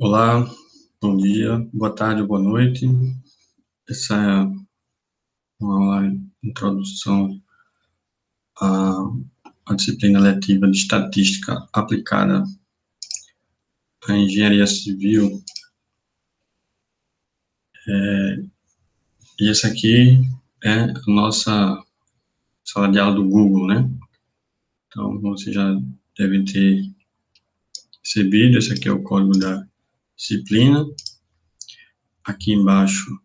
Olá, bom dia, boa tarde, boa noite. Essa é uma aula de introdução à disciplina letiva de estatística aplicada à engenharia civil. E essa aqui é a nossa sala de aula do Google, né? Então, você já deve ter recebido. Esse aqui é o código da disciplina. Aqui embaixo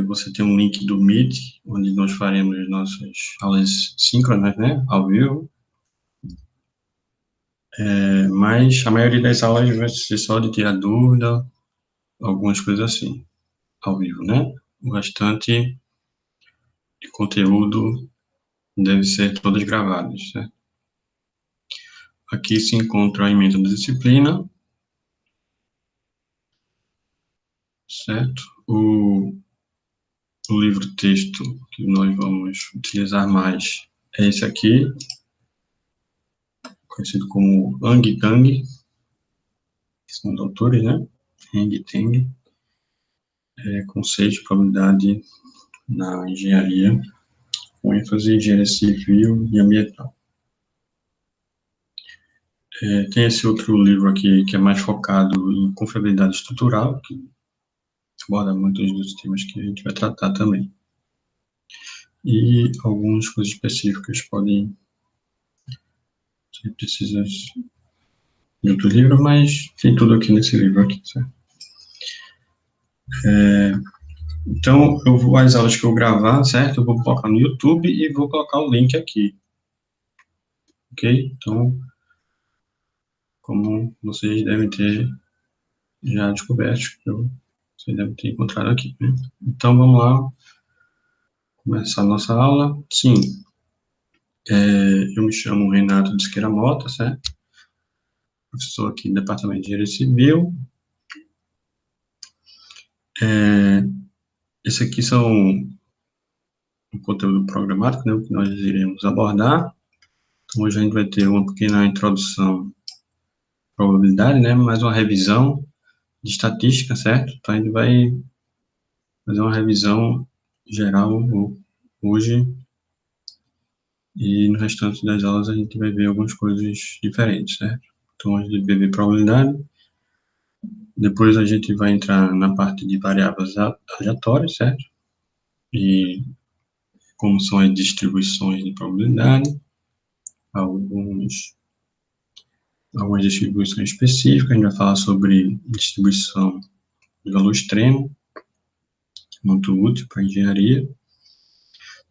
você tem um link do Meet, onde nós faremos nossas aulas síncronas, né? Ao vivo. Mas a maioria das aulas vai ser só de tirar dúvida, algumas coisas assim, ao vivo, né? O restante de conteúdo deve ser todas gravadas, certo? Aqui se encontra a ementa da disciplina, certo? O livro-texto que nós vamos utilizar mais é esse aqui, conhecido como Ang Tang, que são os autores, né? Ang Tang, conceito de probabilidade na engenharia, com ênfase em engenharia civil e ambiental. Tem esse outro livro aqui, que é mais focado em confiabilidade estrutural, que aborda muitos dos temas que a gente vai tratar também. E algumas coisas específicas podem ser precisas de outro livro, mas tem tudo aqui nesse livro aqui, certo? Então, as aulas que eu gravar, certo? Eu vou colocar no YouTube e vou colocar o link aqui. Ok? Então, como vocês devem ter já descoberto, vocês devem ter encontrado aqui, né? Então, vamos lá começar a nossa aula. Sim, eu me chamo Renato de Siqueira Mota, certo? Professor aqui no Departamento de Engenharia Civil. Esse aqui são o conteúdo programático, né, o que nós iremos abordar. Então, hoje a gente vai ter uma pequena introdução à probabilidade, né, mais uma revisão de estatística, certo? Então, a gente vai fazer uma revisão geral hoje, e no restante das aulas a gente vai ver algumas coisas diferentes, certo? Então, a gente vai ver probabilidade, depois a gente vai entrar na parte de variáveis aleatórias, certo? E como são as distribuições de probabilidade, algumas distribuições específicas. A gente vai falar sobre distribuição de valor extremo, muito útil para engenharia.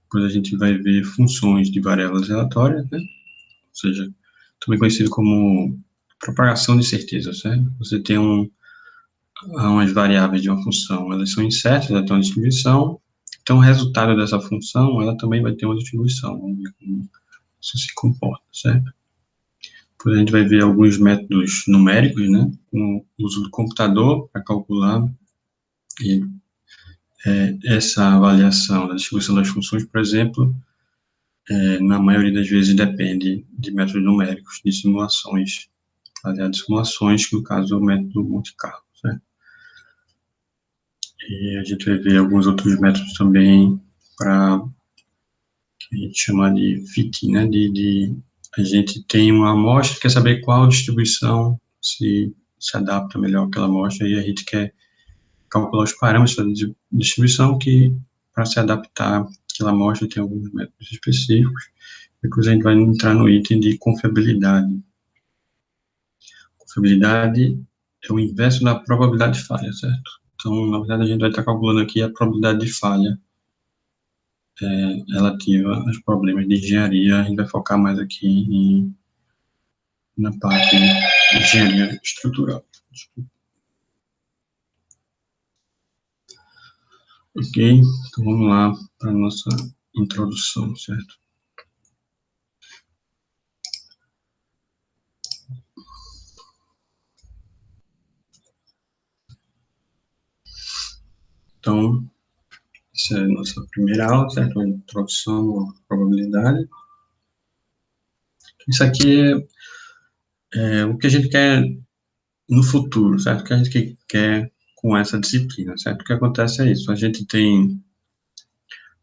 Depois a gente vai ver funções de variáveis aleatórias, né? Ou seja, também conhecido como propagação de certeza, certo? Você tem umas variáveis de uma função, elas são incertas, elas têm uma distribuição, então o resultado dessa função, ela também vai ter uma distribuição. Vamos ver como isso se comporta, certo? Depois a gente vai ver alguns métodos numéricos, né, com o uso do computador para calcular essa avaliação da distribuição das funções, por exemplo, na maioria das vezes depende de métodos numéricos, de simulações, baseado em simulações, que no caso é o método Monte Carlo, certo? E a gente vai ver alguns outros métodos também para que a gente chama de fit, né, a gente tem uma amostra, quer saber qual distribuição se adapta melhor àquela amostra, e a gente quer calcular os parâmetros de distribuição que, para se adaptar àquela amostra, tem alguns métodos específicos. Depois a gente vai entrar no item de confiabilidade. Confiabilidade é o inverso da probabilidade de falha, certo? Então, na verdade, a gente vai estar calculando aqui a probabilidade de falha relativa aos problemas de engenharia. A gente vai focar mais aqui na parte de engenharia estrutural. Ok? Então, vamos lá para a nossa introdução, certo? Então, essa é a nossa primeira aula, certo? Uma introdução à probabilidade. Isso aqui é o que a gente quer no futuro, certo? O que a gente quer com essa disciplina, certo? O que acontece é isso, a gente tem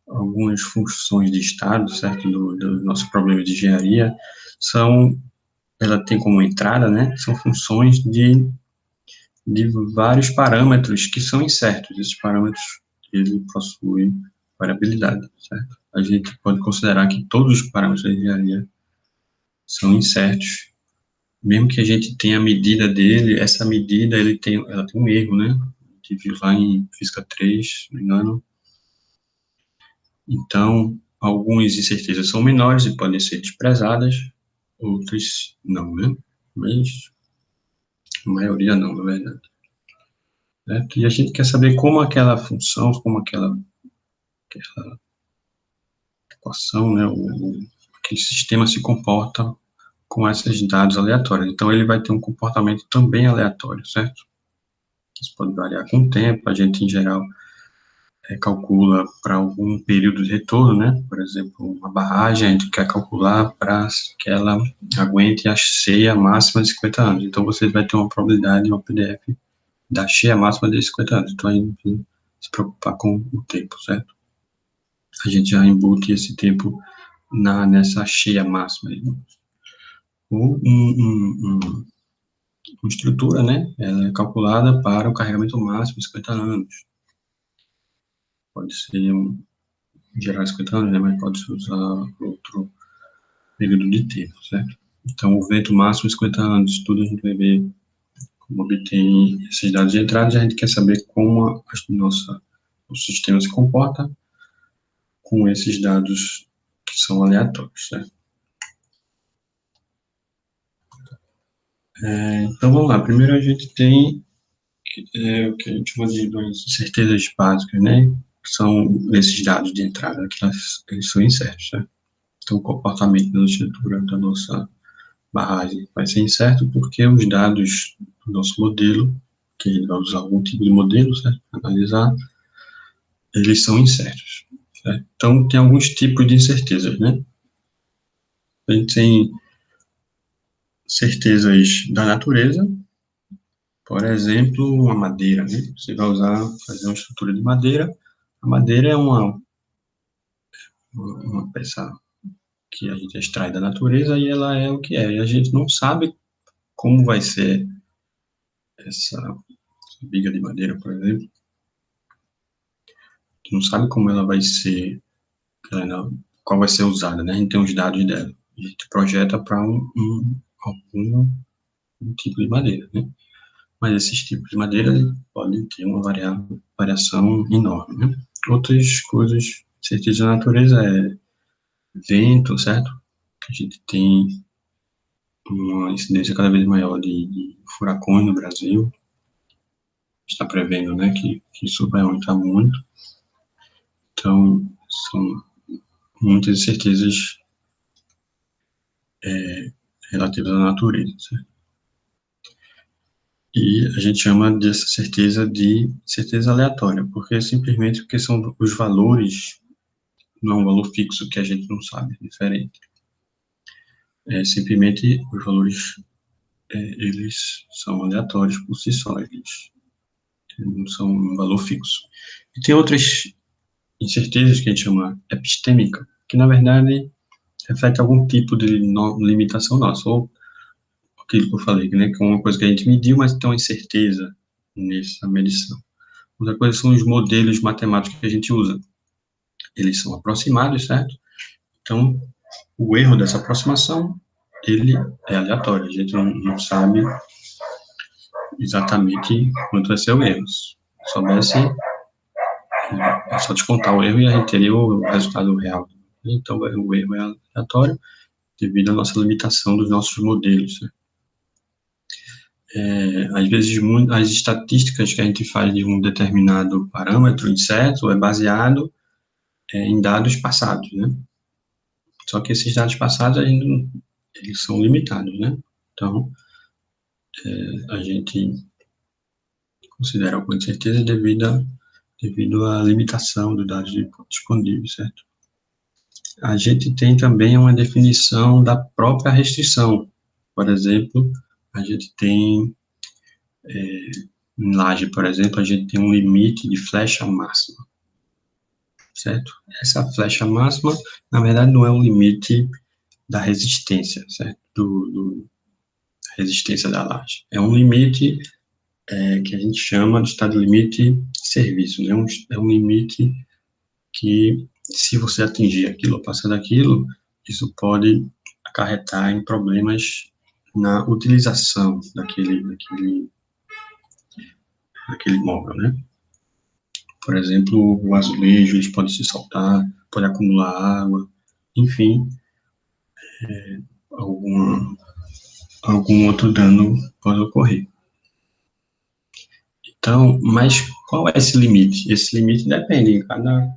algumas funções de estado, certo? Do nosso problema de engenharia, ela tem como entrada, né? São funções de vários parâmetros que são incertos. Esses parâmetros, ele possuem variabilidade, certo? A gente pode considerar que todos os parâmetros da engenharia são incertos. Mesmo que a gente tenha a medida dele, essa medida ela tem um erro, né? A gente viu lá em Física 3, se não me engano. Então, algumas incertezas são menores e podem ser desprezadas, outras não, né? Mas a maioria não, na verdade. Certo? E a gente quer saber como aquela função, como aquela equação, né? Aquele sistema se comporta com esses dados aleatórios. Então, ele vai ter um comportamento também aleatório, certo? Isso pode variar com o tempo, a gente, em geral, calcula para algum período de retorno, né? Por exemplo, uma barragem, a gente quer calcular para que ela aguente a cheia máxima de 50 anos. Então, você vai ter uma probabilidade, uma PDF, da cheia máxima de 50 anos. Então, a gente precisa se preocupar com o tempo, certo? A gente já embute esse tempo nessa cheia máxima. Ou uma estrutura, né? Ela é calculada para o carregamento máximo de 50 anos. Pode ser em geral 50 anos, né? Mas pode se usar outro período de tempo, certo? Então, o vento máximo 50 anos, tudo a gente vai ver como obter esses dados de entrada, e a gente quer saber como o sistema se comporta com esses dados que são aleatórios, certo? Então, vamos lá. Primeiro a gente tem o que a gente chama de certezas básicas, né? Que são esses dados de entrada, que eles são incertos, né? Então, o comportamento da estrutura da nossa barragem vai ser incerto porque os dados do nosso modelo, que ele vai usar algum tipo de modelo, certo? Analisar, eles são incertos, certo? Então, tem alguns tipos de incertezas, né? A gente tem certezas da natureza, por exemplo, uma madeira, né? Você vai fazer uma estrutura de madeira. A madeira é uma peça que a gente extrai da natureza e ela é o que é. E a gente não sabe como vai ser essa viga de madeira, por exemplo. A gente não sabe como ela vai ser, qual vai ser usada, né? A gente tem os dados dela. A gente projeta para algum tipo de madeira, né? Mas esses tipos de madeira podem ter uma variação enorme, né? Outras coisas, certeza da natureza é vento, certo? A gente tem uma incidência cada vez maior de furacões no Brasil. Está prevendo, né, que isso vai aumentar muito. Então, são muitas incertezas relativas à natureza, certo? E a gente chama dessa certeza de certeza aleatória, porque são os valores, não é um valor fixo que a gente não sabe, é diferente. Simplesmente os valores, eles são aleatórios por si só, eles não são um valor fixo. E tem outras incertezas que a gente chama epistêmica, que na verdade reflete algum tipo de limitação nossa, ou aquilo que eu falei, né, que é uma coisa que a gente mediu, mas tem uma incerteza nessa medição. Outra coisa são os modelos matemáticos que a gente usa. Eles são aproximados, certo? Então, o erro dessa aproximação, ele é aleatório, a gente não sabe exatamente quanto vai ser o erro. Se soubesse, é só descontar o erro e a gente teria o resultado real. Então, o erro é aleatório devido à nossa limitação dos nossos modelos. Né? Às vezes, as estatísticas que a gente faz de um determinado parâmetro incerto é baseado em dados passados, né? Só que esses dados passados ainda eles são limitados, né? Então, a gente considera alguma incerteza devido à limitação dos dados disponíveis, certo? A gente tem também uma definição da própria restrição. Por exemplo, a gente tem Em laje, por exemplo, a gente tem um limite de flecha máxima, certo? Essa flecha máxima, na verdade, não é um limite da resistência, certo? Resistência da laje. É um limite que a gente chama de estado limite de serviço, né? É um limite que, se você atingir aquilo ou passar daquilo, isso pode acarretar em problemas na utilização daquele móvel, né? Por exemplo, o azulejo, eles podem se soltar, pode acumular água, enfim, algum, algum outro dano pode ocorrer. Então, mas qual é esse limite? Esse limite depende, na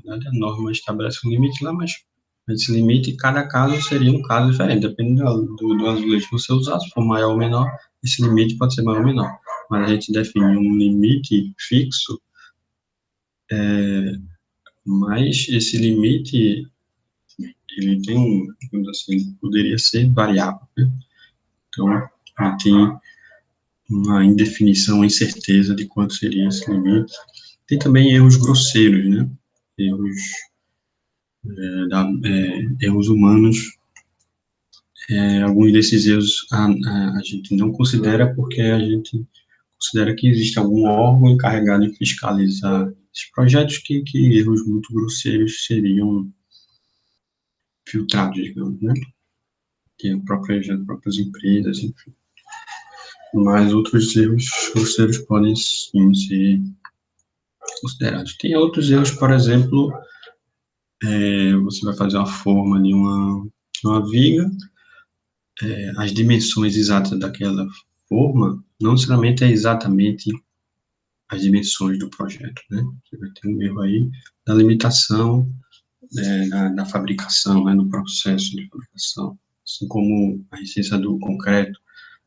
verdade, a norma estabelece um limite lá, mas esse limite, cada caso seria um caso diferente, dependendo do azulejo que você usar, se for maior ou menor, esse limite pode ser maior ou menor. Mas a gente define um limite fixo, mas esse limite, ele tem digamos assim, ele poderia ser variável, né? Então, ele tem uma indefinição, uma incerteza de quanto seria esse limite. Tem também erros grosseiros, né? Erros, erros humanos. Alguns desses erros a gente não considera porque a gente considera que existe algum órgão encarregado de fiscalizar esses projetos que erros muito grosseiros seriam filtrados, digamos, né? Que as próprias empresas, enfim. Mas outros erros grosseiros podem sim ser considerados. Tem outros erros, por exemplo, você vai fazer uma forma de uma viga, as dimensões exatas daquela forma não necessariamente é exatamente as dimensões do projeto, né? Você vai ter um erro aí da limitação da fabricação, né, no processo de fabricação, assim como a resistência do concreto,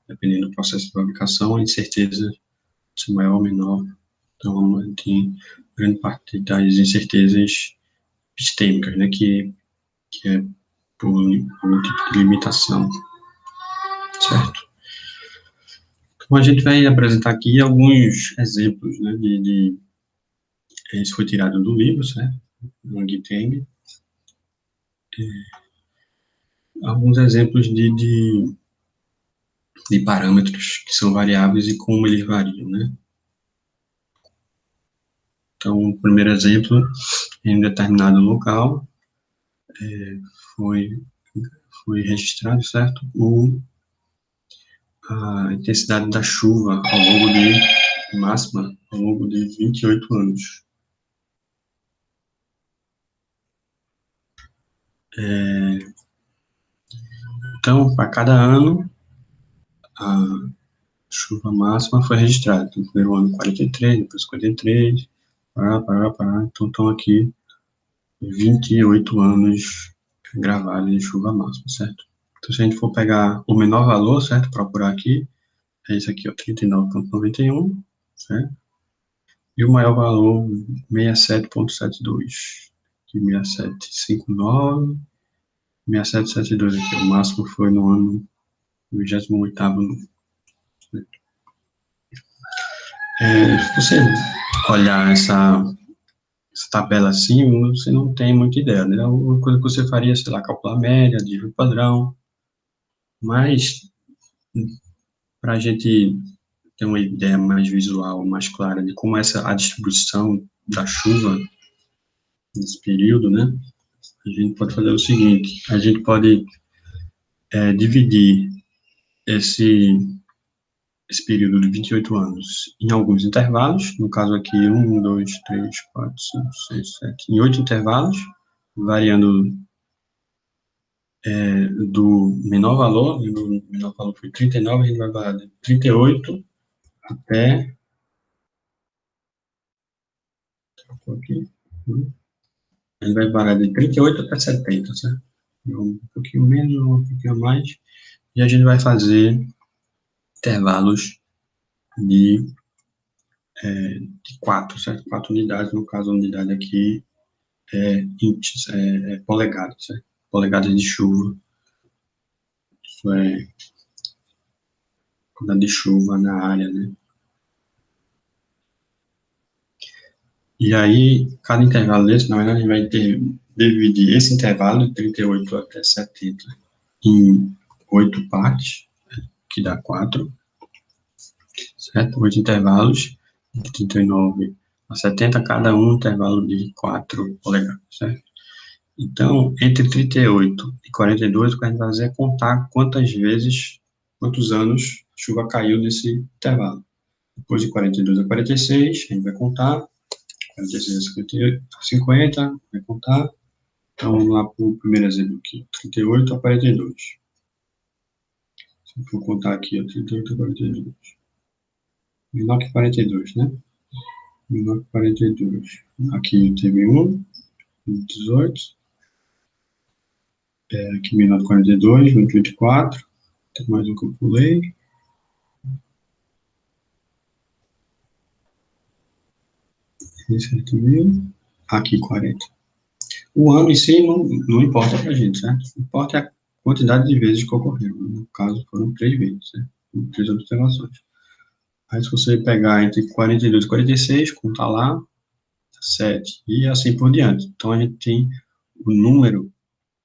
dependendo do processo de fabricação, a incerteza se maior ou menor. Então, tem grande parte das incertezas epistêmicas, né, que é por algum tipo de limitação, certo? Então, a gente vai apresentar aqui alguns exemplos, né, isso foi tirado do livro, certo? Do Giteng. Alguns exemplos de parâmetros que são variáveis e como eles variam, né? Então, o primeiro exemplo, em um determinado local, foi, foi registrado, certo? A intensidade da chuva ao longo máxima, ao longo de 28 anos. Então, para cada ano, a chuva máxima foi registrada. Então, no primeiro ano 43, depois 53, pará. Então, estão aqui 28 anos gravados de chuva máxima, certo? Então, se a gente for pegar o menor valor, certo, procurar aqui, é esse aqui, ó, 39,91, certo? E o maior valor, 67,72. Aqui, 67,59, 67,72 aqui. O máximo foi no ano 28º. Se você olhar essa tabela assim, você não tem muita ideia, né? Uma coisa que você faria, sei lá, calcular a média, dividir o padrão, mas para a gente ter uma ideia mais visual, mais clara de como a distribuição da chuva nesse período, né? A gente pode fazer o seguinte: a gente pode dividir esse, esse período de 28 anos em alguns intervalos, no caso aqui, 1, 2, 3, 4, 5, 6, 7, em 8 intervalos, variando do menor valor, o menor valor foi 39, a gente vai variar de 38 até, aqui, a gente vai variar de 38 até 70, certo? Um pouquinho menos, um pouquinho a mais, e a gente vai fazer intervalos de, de 4, certo? 4 unidades, no caso a unidade aqui inches, polegadas, certo? Polegadas de chuva, isso é quantidade de chuva na área, né? E aí, cada intervalo desse, na verdade, a gente vai dividir esse intervalo de 38 até 70 em 8 partes, que dá 4, certo? 8 intervalos, de 39 a 70, cada um intervalo de 4 polegadas, certo? Então, entre 38 e 42, o que a gente vai fazer é contar quantas vezes, quantos anos a chuva caiu nesse intervalo. Depois de 42 a 46, a gente vai contar, 46 a 50, vai contar. Então, vamos lá para o primeiro exemplo aqui, 38 a 42. Se eu for contar aqui, 38 a 42. Menor que 42, né? Menor que 42. Aqui teve 1, 18. Aqui menor que 42, 24. Tem mais um que eu pulei. Esse aqui mil. Aqui 40. O ano em si não importa para a gente, certo? O que importa é a quantidade de vezes que ocorreu. No caso, foram 3 vezes, certo? 3 observações. Aí, se você pegar entre 42 e 46, contar lá, 7, e assim por diante. Então, a gente tem o número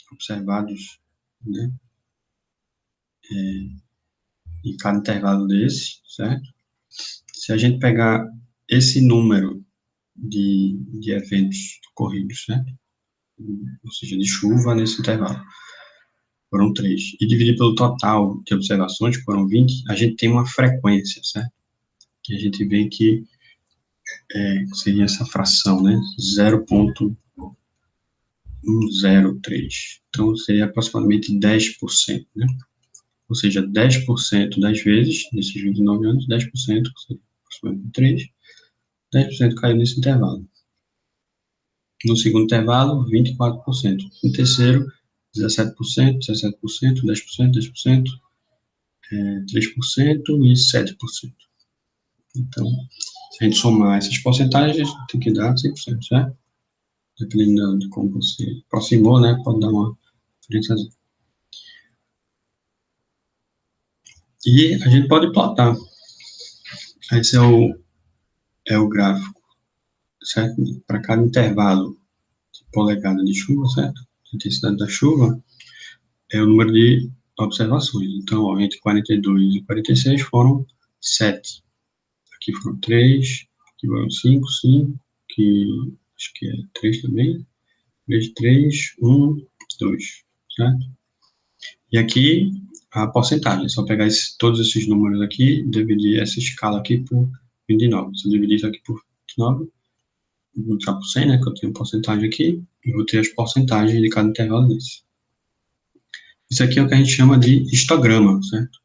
observados, né, em cada intervalo desse, certo? Se a gente pegar esse número de eventos ocorridos, certo? Ou seja, de chuva nesse intervalo, foram 3, e dividir pelo total de observações, que foram 20, a gente tem uma frequência, certo? Que a gente vê que seria essa fração, né? 0,103. Então, seria aproximadamente 10%, né? Ou seja, 10% das vezes, nesses 29 anos, 10%, seria aproximadamente 3, 10% caiu nesse intervalo. No segundo intervalo, 24%. No terceiro, 17%, 17%, 10%, 10%, 3% e 7%. Então, se a gente somar essas porcentagens, tem que dar 100%, certo? Dependendo de como você aproximou, né, pode dar uma diferença. E a gente pode plotar. Esse é o gráfico, certo? Para cada intervalo de polegada de chuva, certo? A intensidade da chuva é o número de observações. Então, ó, entre 42 e 46 foram 7. Aqui foram 3, aqui foram 5, 5, que acho que é 3 também. 3, 3, 1, 2, certo? E aqui a porcentagem, é só pegar todos esses números aqui, dividir essa escala aqui por 29. Se eu dividir isso aqui por 29, multiplicar por 100, né, que eu tenho porcentagem aqui, e vou ter as porcentagens de cada intervalo desse. Isso aqui é o que a gente chama de histograma, certo?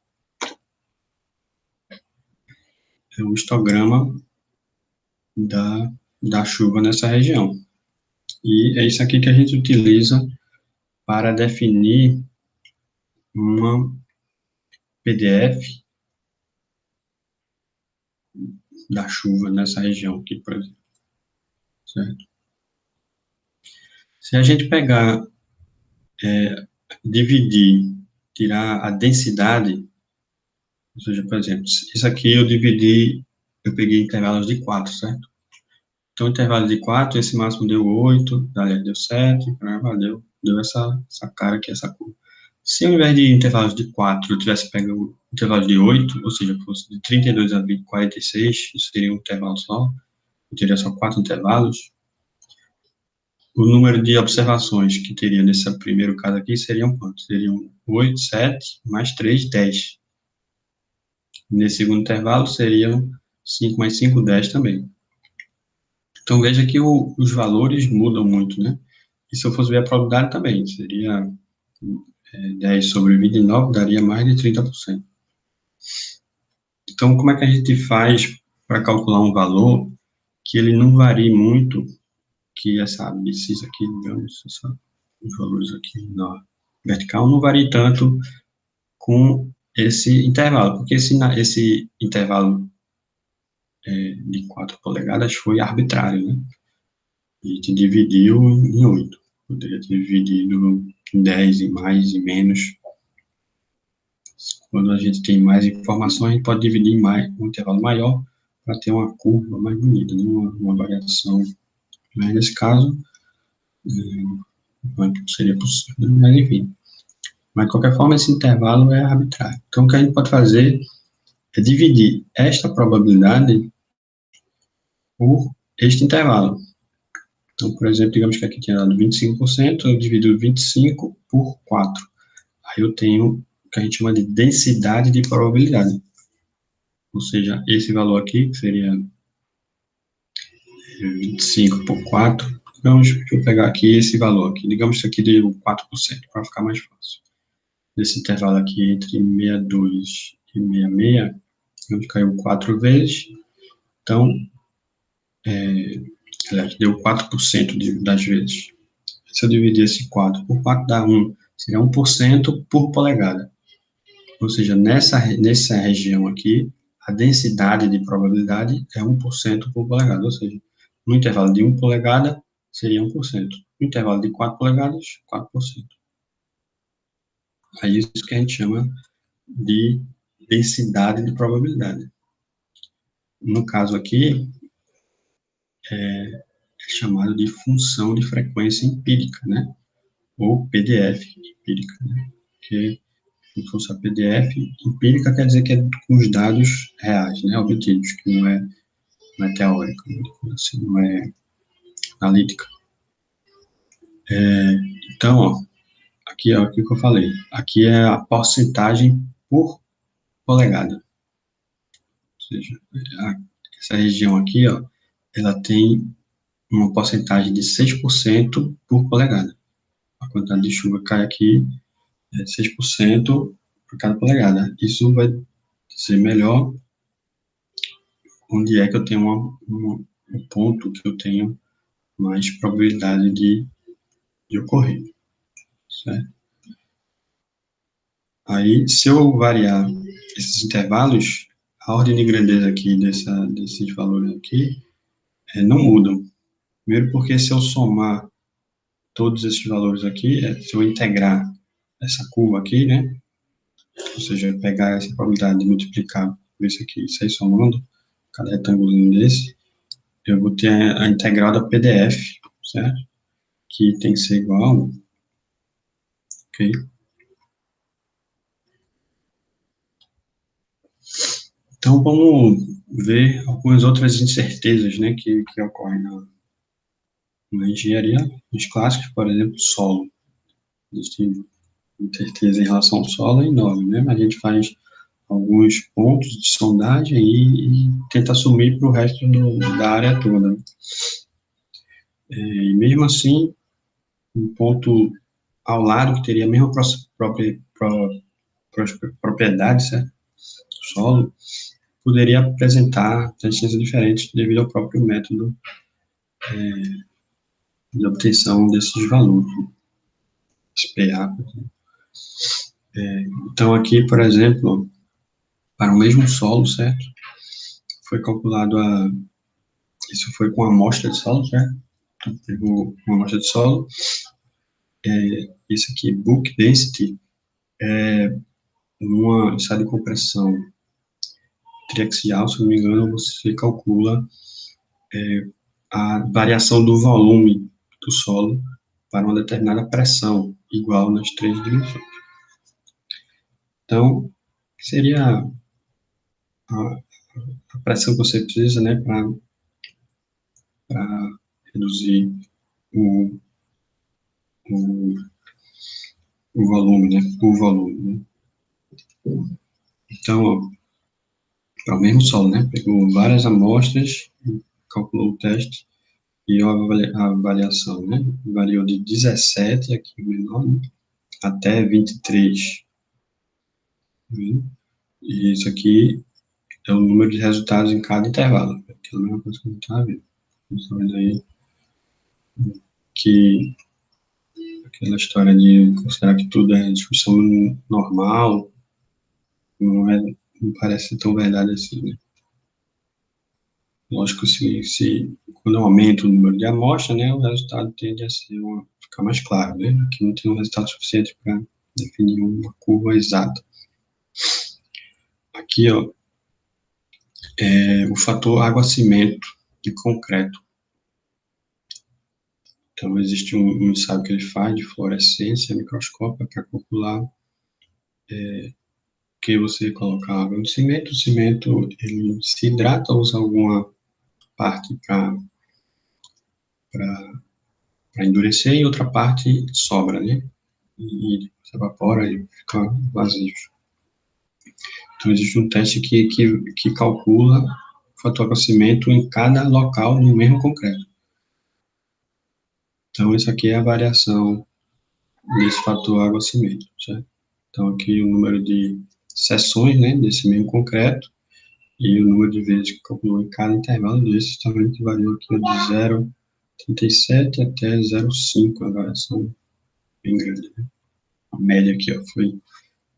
É o histograma da chuva nessa região. E é isso aqui que a gente utiliza para definir uma PDF da chuva nessa região aqui, por exemplo, certo? Se a gente pegar, dividir, tirar a densidade, ou seja, por exemplo, isso aqui eu peguei intervalos de 4, certo? Então, intervalo de 4, esse máximo deu 8, aliás, deu 7, deu essa cara aqui, essa cor. Se ao invés de intervalos de 4, eu tivesse pego intervalos de 8, ou seja, fosse de 32 a 46, isso seria um intervalo só, eu teria só 4 intervalos, o número de observações que teria nesse primeiro caso aqui seriam quantos? Seriam 8, 7, mais 3, 10. Nesse segundo intervalo seriam 5 mais 5, 10 também. Então veja que os valores mudam muito, né? E se eu fosse ver a probabilidade também, seria 10 sobre 29, daria mais de 30%. Então, como é que a gente faz para calcular um valor que ele não varie muito, que essa abscissa aqui, digamos, os valores aqui na vertical não varie tanto com esse intervalo, porque esse intervalo de 4 polegadas foi arbitrário, né? A gente dividiu em 8. Poderia ter dividido em 10 e mais e menos. quando a gente tem mais informações, a gente pode dividir em um intervalo maior para ter uma curva mais bonita, né? Uma variação. Mas nesse caso, não seria possível, mas enfim. Mas, de qualquer forma, esse intervalo é arbitrário. Então, o que a gente pode fazer é dividir esta probabilidade por este intervalo. Então, por exemplo, digamos que aqui tinha dado 25%, eu divido 25 por 4. Aí eu tenho o que a gente chama de densidade de probabilidade. Ou seja, esse valor aqui, que seria 25 por 4, digamos que eu pegar aqui esse valor aqui, digamos que isso aqui deu 4%, para ficar mais fácil. Nesse intervalo aqui entre 62 e 66, digamos que caiu 4 vezes, então, deu 4% das vezes. Se eu dividir esse 4 por 4, dá 1, seria 1% por polegada. Ou seja, nessa região aqui, a densidade de probabilidade é 1% por polegada. Ou seja, no intervalo de 1 polegada, seria 1%. No intervalo de 4 polegadas, 4%. É isso que a gente chama de densidade de probabilidade. No caso aqui, é chamado de função de frequência empírica, né? Ou PDF empírica, né? Que se fosse a PDF empírica, quer dizer que é com os dados reais, né? Obtidos, que não é teórica, assim, não é analítica. Então, ó, aqui é o que eu falei. Aqui é a porcentagem por polegada. Ou seja, essa região aqui, ó, ela tem uma porcentagem de 6% por polegada. A quantidade de chuva que cai aqui é 6% por cada polegada. Isso vai ser melhor onde é que eu tenho um ponto que eu tenho mais probabilidade de ocorrer, certo? Aí, se eu variar esses intervalos, a ordem de grandeza aqui desses valores aqui não mudam. Primeiro porque se eu somar todos esses valores aqui, se eu integrar essa curva aqui, né, ou seja, pegar essa probabilidade de multiplicar por isso aqui e sair somando cada retângulo desse, eu vou ter a integral da PDF, certo? Que tem que ser igual, ok? Então, vamos ver algumas outras incertezas, né, que ocorrem na engenharia. Os clássicos, por exemplo, solo. Existe incerteza em relação ao solo é enorme, né? A gente faz alguns pontos de sondagem e tenta assumir para o resto da área toda. E mesmo assim, um ponto ao lado, que teria a mesma propriedade, certo? Solo, poderia apresentar tendências diferentes devido ao próprio método de obtenção desses valores. SPA. Então, aqui, por exemplo, para o mesmo solo, certo? Foi calculado isso foi com a amostra de solo, certo? Então, pegou uma amostra de solo. Isso aqui, book density, é uma estado de compressão triaxial, se não me engano, você calcula a variação do volume do solo para uma determinada pressão, igual nas três dimensões. Então, seria a pressão que você precisa, né, para reduzir o, o, o volume, né, o volume. Né? Então, para o mesmo solo, né, pegou várias amostras, calculou o teste e a avaliação, né, variou de 17, aqui o menor, né, até 23. Né? E isso aqui é o número de resultados em cada intervalo. É a mesma coisa que a gente está vendo. Estamos vendo aí que aquela história de considerar que tudo é discussão normal não parece tão verdade assim, né? Lógico, se quando eu aumento o número de amostras, né, o resultado tende a ficar mais claro, né? Aqui não tem um resultado suficiente para definir uma curva exata. Aqui, ó, o fator água-cimento de concreto. Então, existe um ensaio que ele faz de fluorescência microscópica para calcular que você coloca água no cimento, o cimento ele se hidrata, usa alguma parte para endurecer e outra parte sobra, né? E se evapora e fica vazio. Então, existe um teste que calcula o fator água-cimento em cada local no mesmo concreto. Então, isso aqui é a variação desse fator água-cimento, certo? Então, aqui o número de seções, né, desse mesmo concreto e o número de vezes que calculou em cada intervalo desses também que variou aqui de 0,37 até 0,5, a variação bem grande, né? A média aqui, ó, foi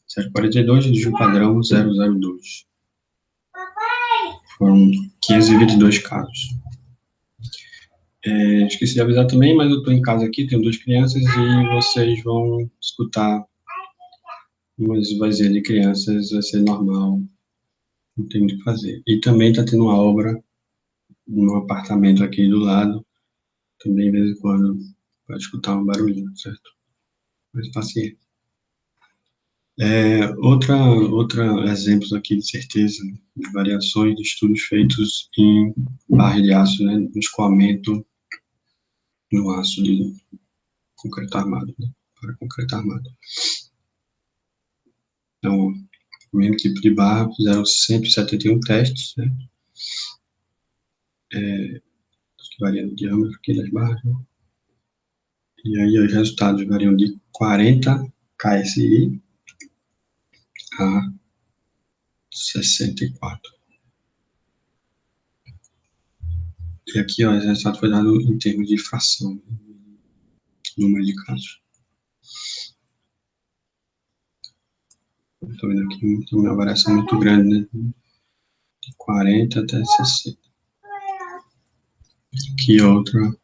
0,42 e o padrão 0,02. Foram 522 casos. Esqueci de avisar também, mas eu estou em casa aqui, tenho duas crianças e vocês vão escutar umas vozinhas de crianças, vai ser normal, não tem muito o que fazer. E também está tendo uma obra no apartamento aqui do lado, também de vez em quando pode escutar um barulhinho, certo? Mas paciência. Outro exemplos aqui de certeza de variações de estudos feitos em barra de aço, né, no escoamento no aço de concreto armado, né, para concreto armado. Então, o mesmo tipo de barra, fizeram 171 testes, né, que variam o diâmetro aqui das barras, né, e aí os resultados variam de 40 KSI a 64. E aqui, ó, o resultado foi dado em termos de fração, número de casos. Estou vendo aqui uma variação muito grande, né? De 40 até 60. Aqui, outro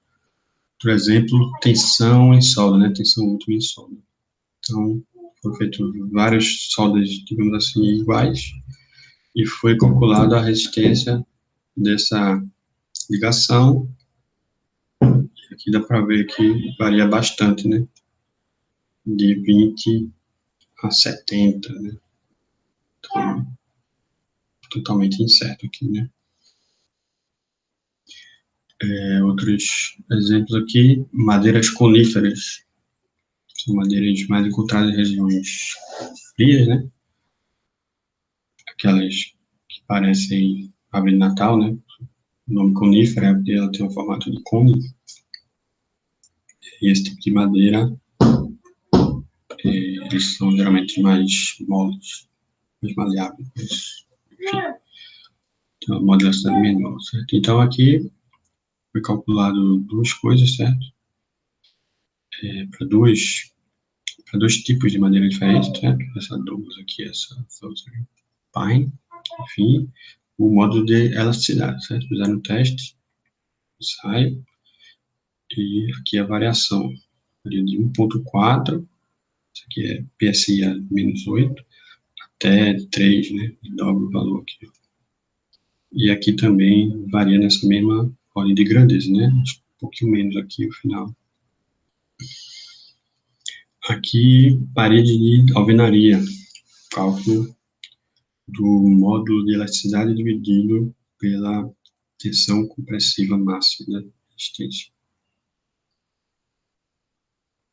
exemplo, tensão em solda, né? Tensão última em solda. Então, foram feitos várias soldas, digamos assim, iguais, e foi calculada a resistência dessa ligação. Aqui dá para ver que varia bastante, né? De 20 a 70, né? Então, totalmente incerto aqui, né? Outros exemplos aqui, madeiras coníferas, são madeiras mais encontradas em regiões frias, né? Aquelas que parecem árvore de Natal, né? O nome conífera é porque ela tem um formato de cone. E esse tipo de madeira, eles são geralmente mais moles, mais maleáveis, enfim, tem uma modulação menor, certo? Então, aqui foi calculado duas coisas, certo? Para dois tipos de madeira diferentes, certo? Essa Douglas aqui, essa Southern Pine, enfim, o módulo de elasticidade, certo? Fizeram um teste, ensaio, e aqui a variação, varia de 1,4, isso aqui é PSI a -8, até 3, né? Dobra o valor aqui. E aqui também varia nessa mesma ordem de grandeza, né? Um pouquinho menos aqui no final. Aqui, parede de alvenaria, cálculo do módulo de elasticidade dividido pela tensão compressiva máxima da resistência.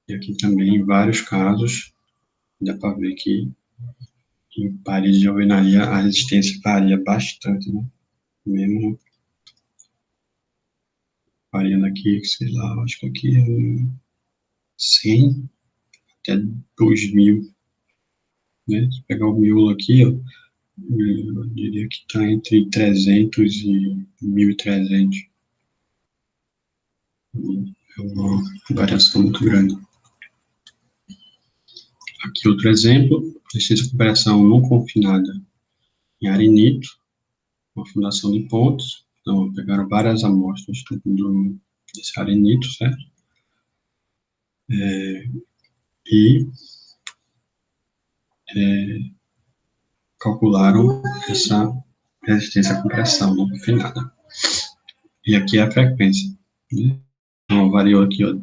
E aqui também, em vários casos, dá para ver que em parede de alvenaria a resistência varia bastante, né? Mesmo variando aqui, sei lá, acho que aqui é 100 até 2000, né? Se pegar o miolo aqui, ó, eu diria que está entre 300 e 1300. É uma variação muito grande. Aqui outro exemplo, precisa de cooperação não confinada em arenito, uma fundação de pontos. Então, pegaram várias amostras desse arenito, certo? E calcularam essa resistência à compressão, não foi nada. E aqui é a frequência, né? Então, variou aqui, ó.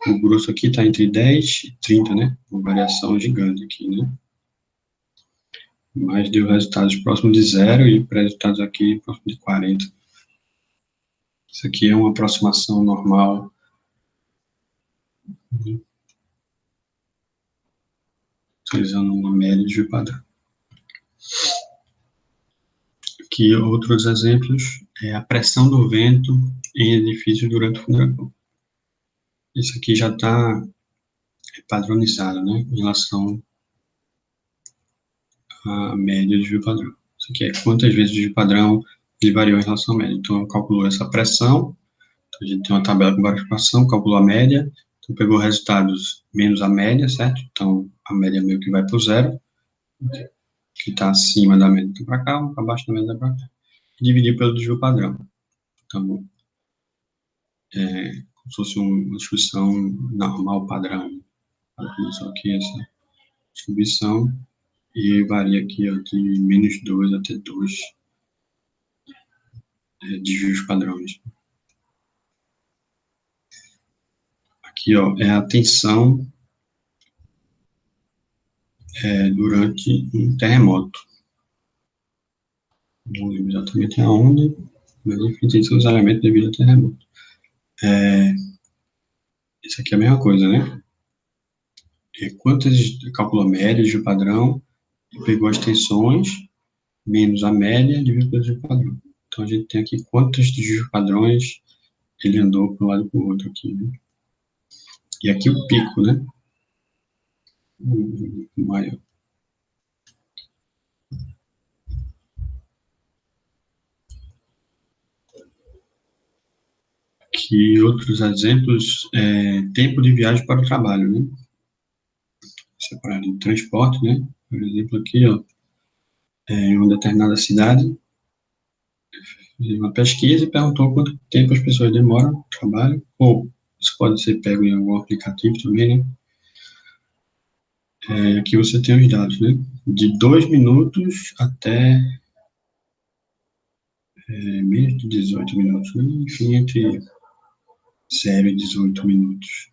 O grosso aqui está entre 10 e 30, né? Uma variação gigante aqui, né? Mas deu resultados próximos de zero e resultados aqui próximos de 40. Isso aqui é uma aproximação normal, né? Utilizando uma média de desvio padrão. Aqui outros exemplos é a pressão do vento em edifícios durante o furacão. Isso aqui já está padronizado, né, em relação à média de desvio padrão. Isso aqui é quantas vezes o desvio padrão ele variou em relação à média. Então, eu calculo essa pressão, então, a gente tem uma tabela com várias equações, calculou a média, então pegou resultados menos a média, certo? Então, a média meio que vai para o zero, que está acima da média para cá, abaixo da média para cá, e dividir pelo desvio padrão. Então, como se fosse uma distribuição normal, padrão. Só que essa distribuição, e varia aqui ó, de menos 2 até 2 desvios padrões. Aqui ó, é a tensão durante um terremoto. Não lembro exatamente aonde, mas enfim, tem seus elementos devido ao terremoto. Isso aqui é a mesma coisa, né? Quantas calculou a média de padrão e pegou as tensões menos a média dividido pelo desvio padrão. Então a gente tem aqui quantos desvios padrões ele andou para um lado e para o outro aqui, né? E aqui o pico, né? O maior. Aqui outros exemplos, tempo de viagem para o trabalho, né? Separado em transporte, né? Por exemplo, aqui, ó, em uma determinada cidade, fiz uma pesquisa e perguntou quanto tempo as pessoas demoram no trabalho, ou isso pode ser pego em algum aplicativo também, né? Aqui você tem os dados, né? De 2 minutos até menos de 18 minutos, né? Enfim, entre 0 e 18 minutos,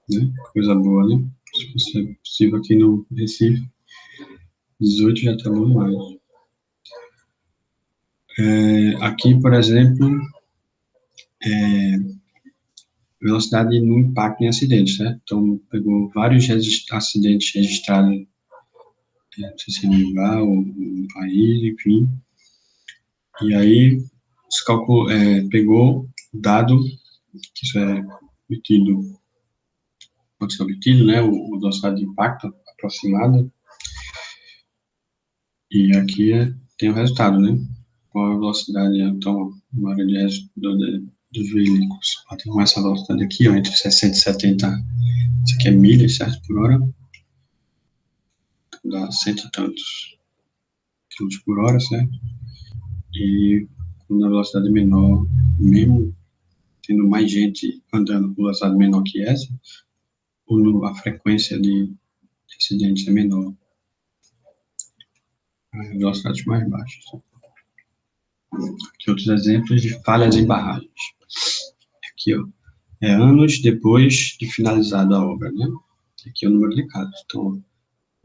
né? Coisa boa, né? Se fosse possível aqui no Recife, 18 já está bom demais. Aqui, por exemplo, velocidade no impacto em acidentes, certo? Então, pegou vários acidentes registrados, não sei se é um lugar ou um país, enfim. E aí, pegou o dado, que isso é obtido, pode ser obtido, né? O velocidade de impacto aproximado. E aqui tem o resultado, né? Qual a velocidade, então, a maioria dos veículos. Tem essa velocidade aqui, ó, entre 60 e 70, isso aqui é milhas, certo, por hora. Dá cento e tantos quilômetros por hora, certo? E quando a velocidade é menor, mesmo tendo mais gente andando com velocidade menor que essa, a frequência de acidentes é menor. A velocidades mais baixas. Aqui outros exemplos de falhas em barragens. Aqui, ó, anos depois de finalizada a obra, né? Aqui é o número de casos. Então,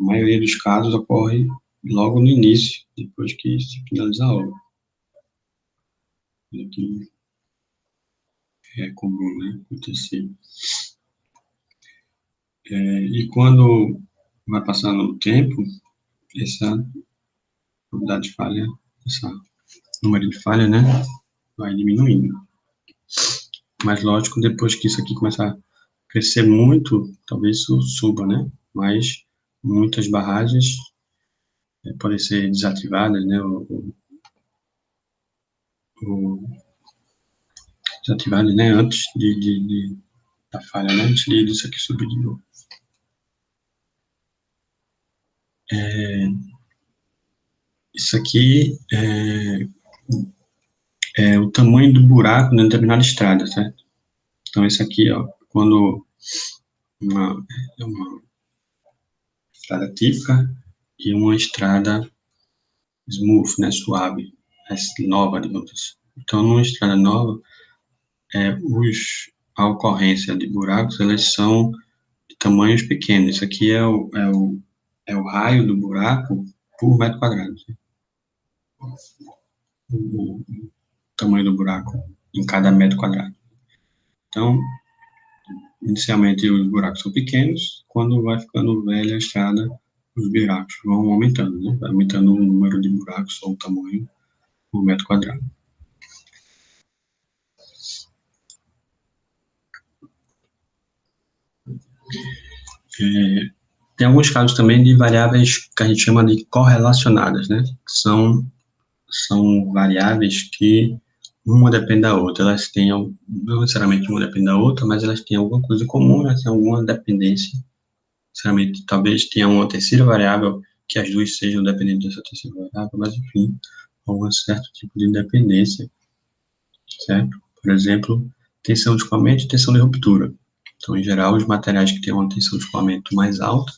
a maioria dos casos ocorre logo no início, depois que se finaliza a obra. Aqui é comum, né, acontecer. E quando vai passando o tempo, essa probabilidade de falha, esse número de falha, né, vai diminuindo. Mas, lógico, depois que isso aqui começar a crescer muito, talvez isso suba, né? Mas muitas barragens podem ser desativadas, né? Ou desativadas, né? Antes da falha, né? Antes disso aqui subir de novo. Isso aqui é o tamanho do buraco na determinada estrada, certo? Então, isso aqui, ó, quando uma estrada típica e uma estrada smooth, né, suave, nova, digamos assim. Então, numa estrada nova, a ocorrência de buracos, elas são de tamanhos pequenos. Isso aqui é o raio do buraco por metro quadrado. O tamanho do buraco em cada metro quadrado. Então, inicialmente os buracos são pequenos, quando vai ficando velha a estrada, os buracos vão aumentando, né? Vai aumentando o número de buracos ou o tamanho por metro quadrado. Tem alguns casos também de variáveis que a gente chama de correlacionadas, né? São variáveis que uma depende da outra. Elas têm, não necessariamente uma depende da outra, mas elas têm alguma coisa em comum, elas têm alguma dependência. Sinceramente, talvez tenha uma terceira variável que as duas sejam dependentes dessa terceira variável, mas enfim, algum certo tipo de dependência, certo? Por exemplo, tensão de escoamento e tensão de ruptura. Então, em geral, os materiais que têm uma tensão de escoamento mais alta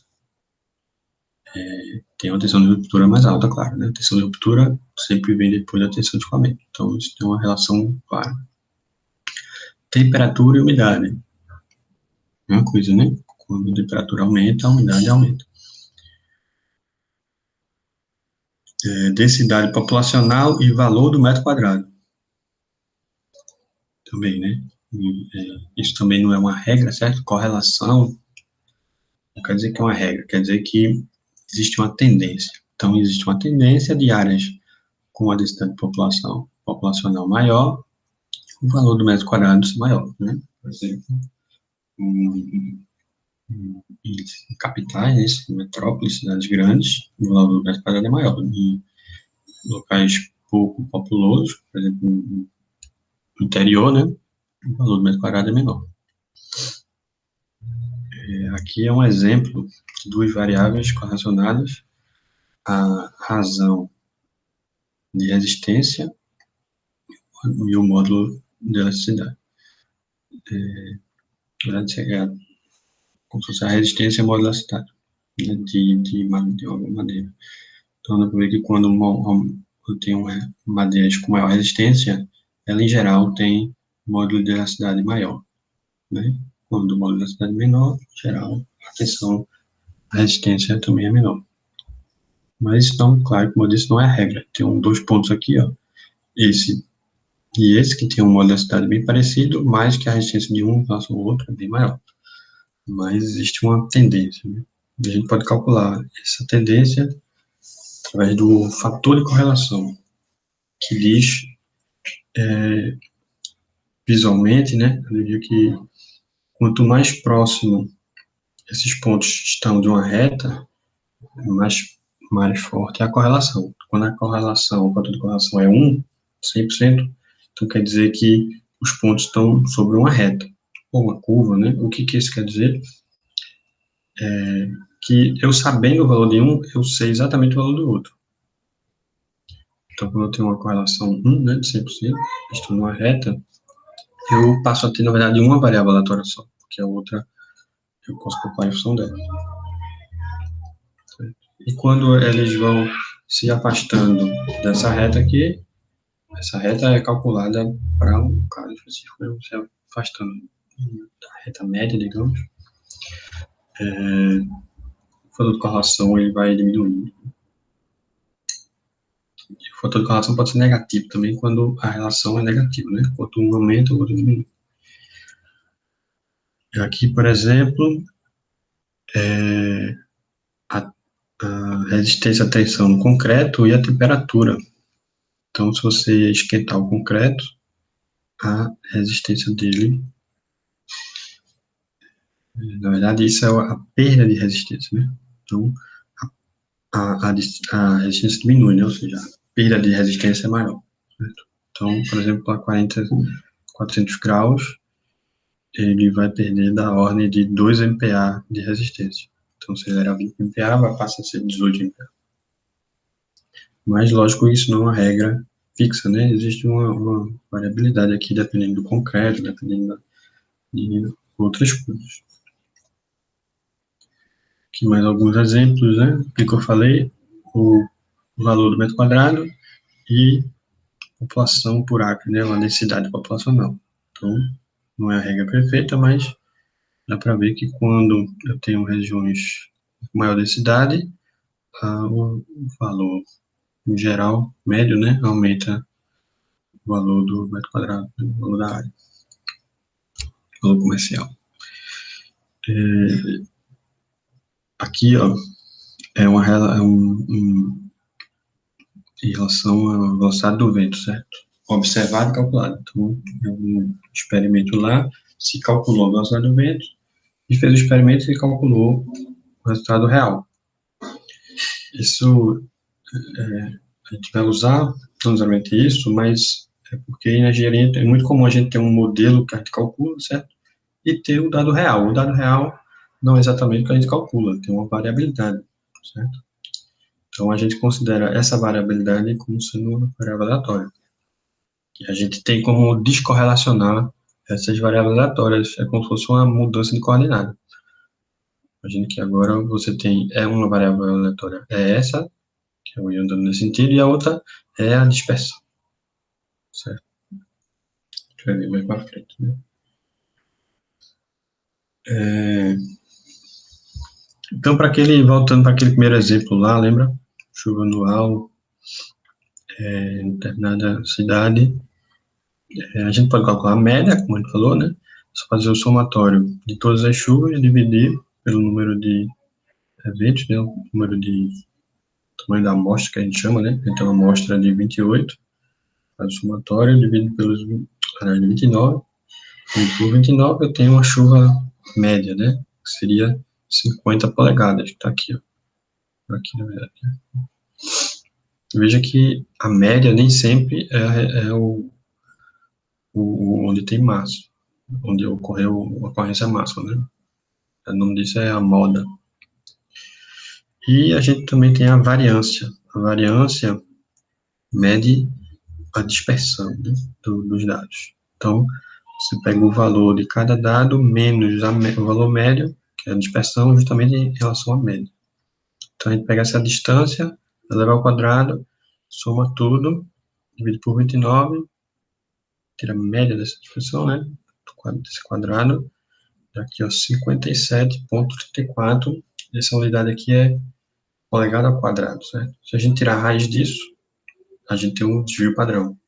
têm uma tensão de ruptura mais alta, claro, né? A tensão de ruptura sempre vem depois da tensão de escoamento. Então, isso tem uma relação clara. Temperatura e umidade. É uma coisa, né? Quando a temperatura aumenta, a umidade aumenta. Densidade populacional e valor do metro quadrado. Também, né? Isso também não é uma regra, certo? Correlação não quer dizer que é uma regra, quer dizer que existe uma tendência. Então, existe uma tendência de áreas com a densidade populacional maior, o valor do metro quadrado ser maior, né? Por exemplo, em capitais, em metrópoles, cidades grandes, o valor do metro quadrado é maior. Em locais pouco populosos, por exemplo, no interior, né? O valor do metro quadrado é menor. Aqui é um exemplo de duas variáveis correlacionadas à razão de resistência e o módulo de elasticidade. Como se fosse a resistência e o módulo de elasticidade, né, de alguma madeira. Então, dá para ver que quando eu tenho madeiras com maior resistência, ela, em geral, tem módulo de elasticidade maior, né? Quando o módulo de elasticidade é menor, em geral, a resistência também é menor. Mas, então, claro, como eu disse, não é a regra. Tem dois pontos aqui, ó. Esse e esse, que tem um módulo de elasticidade bem parecido, mas que a resistência de um em relação ao outro é bem maior. Mas existe uma tendência, né? A gente pode calcular essa tendência através do fator de correlação, que diz visualmente, né? Eu diria que quanto mais próximo esses pontos estão de uma reta, mais forte é a correlação. Quando a correlação, o fator de correlação é 100%, então quer dizer que os pontos estão sobre uma reta, ou uma curva, né? O que isso quer dizer? Que eu sabendo o valor de um, eu sei exatamente o valor do outro. Então, quando eu tenho uma correlação 1, né, de 100%, estou numa reta, eu passo a ter, na verdade, uma variável aleatória só, porque a outra eu posso calcular em função dela. E quando eles vão se afastando dessa reta aqui, essa reta é calculada para um caso específico, né, se afastando da reta média, digamos, o fator de correlação ele vai diminuindo. O fator de correlação pode ser negativo também quando a relação é negativa, né? Quanto um aumenta, o outro diminui. Aqui, por exemplo, a resistência à tensão no concreto e a temperatura. Então, se você esquentar o concreto, a resistência dele, na verdade, isso é a perda de resistência, né? Então, a resistência diminui, né? Ou seja, a perda de resistência é maior, certo? Então, por exemplo, a 400 graus, ele vai perder da ordem de 2 MPa de resistência. Então, se ele era 20 MPa, vai passar a ser 18 MPa. Mas, lógico, isso não é uma regra fixa, né? Existe uma variabilidade aqui, dependendo do concreto, dependendo de outras coisas. Aqui mais alguns exemplos, né? O que eu falei, o valor do metro quadrado e população por acre, né, uma densidade populacional. Então, não é a regra perfeita, mas dá para ver que quando eu tenho regiões com maior densidade, o valor, em geral, médio, né, aumenta o valor do metro quadrado, o valor da área, o valor comercial. Aqui, ó, em relação à velocidade do vento, certo? Observado e calculado. Então, é um experimento lá, se calculou a velocidade do vento, e fez o experimento e calculou o resultado real. Isso, a gente vai usar, não necessariamente isso, mas é porque na engenharia é muito comum a gente ter um modelo que a gente calcula, certo? E ter o dado real. O dado real não é exatamente o que a gente calcula, tem uma variabilidade, certo? Então, a gente considera essa variabilidade como sendo uma variável aleatória. E a gente tem como descorrelacionar essas variáveis aleatórias, é como se fosse uma mudança de coordenada. Imagine que agora você tem uma variável aleatória, é essa, que eu ia andando nesse sentido, e a outra é a dispersão, certo? Deixa eu ver mais para frente, né? Então, voltando para aquele primeiro exemplo lá, lembra? Chuva anual em determinada cidade. A gente pode calcular a média, como a gente falou, né? Só fazer o somatório de todas as chuvas e dividir pelo número de eventos, né? O número de tamanho da amostra que a gente chama, né? Então, a amostra de 28, faz o somatório, divide pelos 29, e por 29 eu tenho uma chuva média, né? Que seria 50 polegadas, que está aqui, ó. Aqui, na verdade. Veja que a média nem sempre é onde tem máximo, onde ocorreu a ocorrência máxima, né? O nome disso é a moda. E a gente também tem a variância. A variância mede a dispersão, né, dos dados. Então, você pega o valor de cada dado menos o valor médio, que é a dispersão, justamente em relação à média. Então, a gente pega essa distância, eleva ao quadrado, soma tudo, divide por 29, tira a média dessa dispersão, né, desse quadrado, aqui, ó, 57,34, essa unidade aqui é polegada ao quadrado, certo? Se a gente tirar a raiz disso, a gente tem um desvio padrão,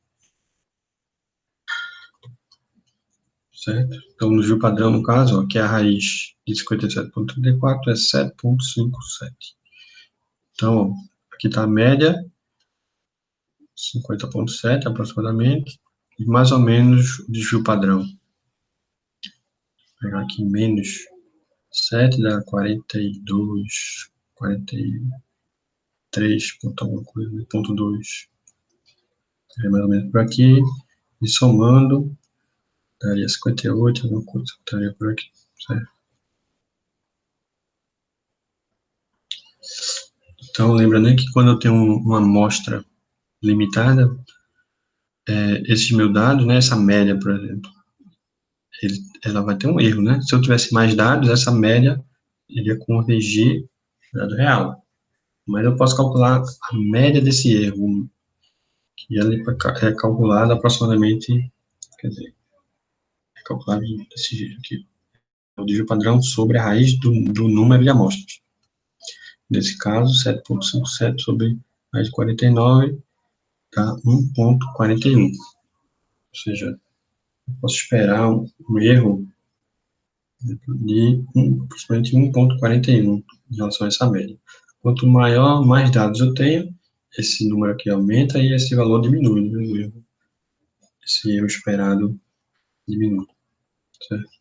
certo? Então, no desvio padrão, no caso, ó, que é a raiz de 57,34 é 7,57. Então, ó, aqui está a média, 50,7 aproximadamente, e mais ou menos o desvio padrão. Vou pegar aqui menos 7 dá 42, 43 ponto alguma coisa, ponto 2. É mais ou menos por aqui, e somando, daria 58, alguma coisa, estaria por aqui, certo? Então, lembrando que quando eu tenho uma amostra limitada, esses meus dados, né, essa média, por exemplo, ela vai ter um erro, né? Se eu tivesse mais dados, essa média iria corrigir o dado real. Mas eu posso calcular a média desse erro, que ela é calculada aproximadamente, quer dizer, é calculado desse jeito aqui, o desvio padrão sobre a raiz do número de amostras. Nesse caso, 7,57 sobre a raiz de 49 dá 1,41. Ou seja, eu posso esperar um erro de aproximadamente 1,41 em relação a essa média. Quanto maior, mais dados eu tenho, esse número aqui aumenta e esse valor diminui, né? Esse erro esperado diminui, certo?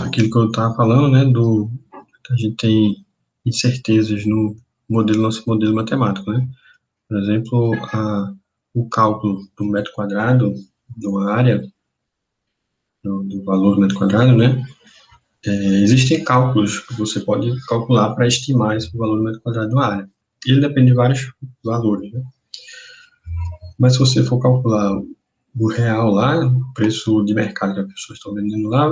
Aquilo que eu estava falando, né, a gente tem incertezas no nosso modelo matemático, né? Por exemplo, o cálculo do metro quadrado de uma área, do valor do metro quadrado, né? Existem cálculos que você pode calcular para estimar esse valor do metro quadrado de uma área. Ele depende de vários valores, né? Mas se você for calcular o real lá, o preço de mercado que as pessoas estão vendendo lá,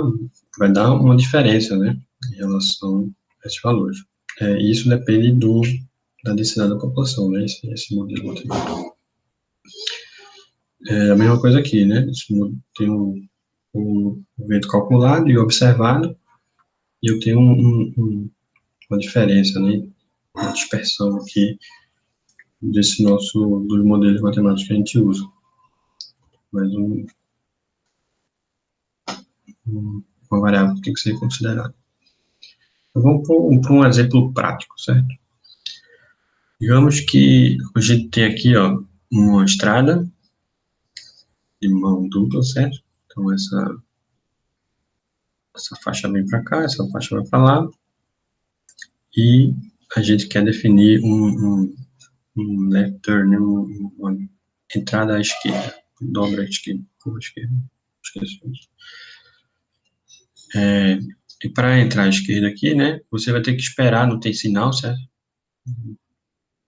vai dar uma diferença, né? Em relação esses valores. Isso depende da densidade da população, né? Esse modelo matemático. A mesma coisa aqui, né? Tem o evento calculado e observado, e eu tenho uma diferença, né? Uma dispersão aqui dos modelos matemáticos que a gente usa. Mais uma variável que tem que ser considerada. Então, vamos para um exemplo prático, certo? Digamos que a gente tem aqui, ó, uma estrada de mão dupla, certo? Então, essa faixa vem para cá, essa faixa vai para lá, e a gente quer definir um left turn, uma entrada à esquerda, dobra à esquerda, curva à esquerda, esqueci isso. E para entrar à esquerda aqui, né, você vai ter que esperar, não tem sinal, certo?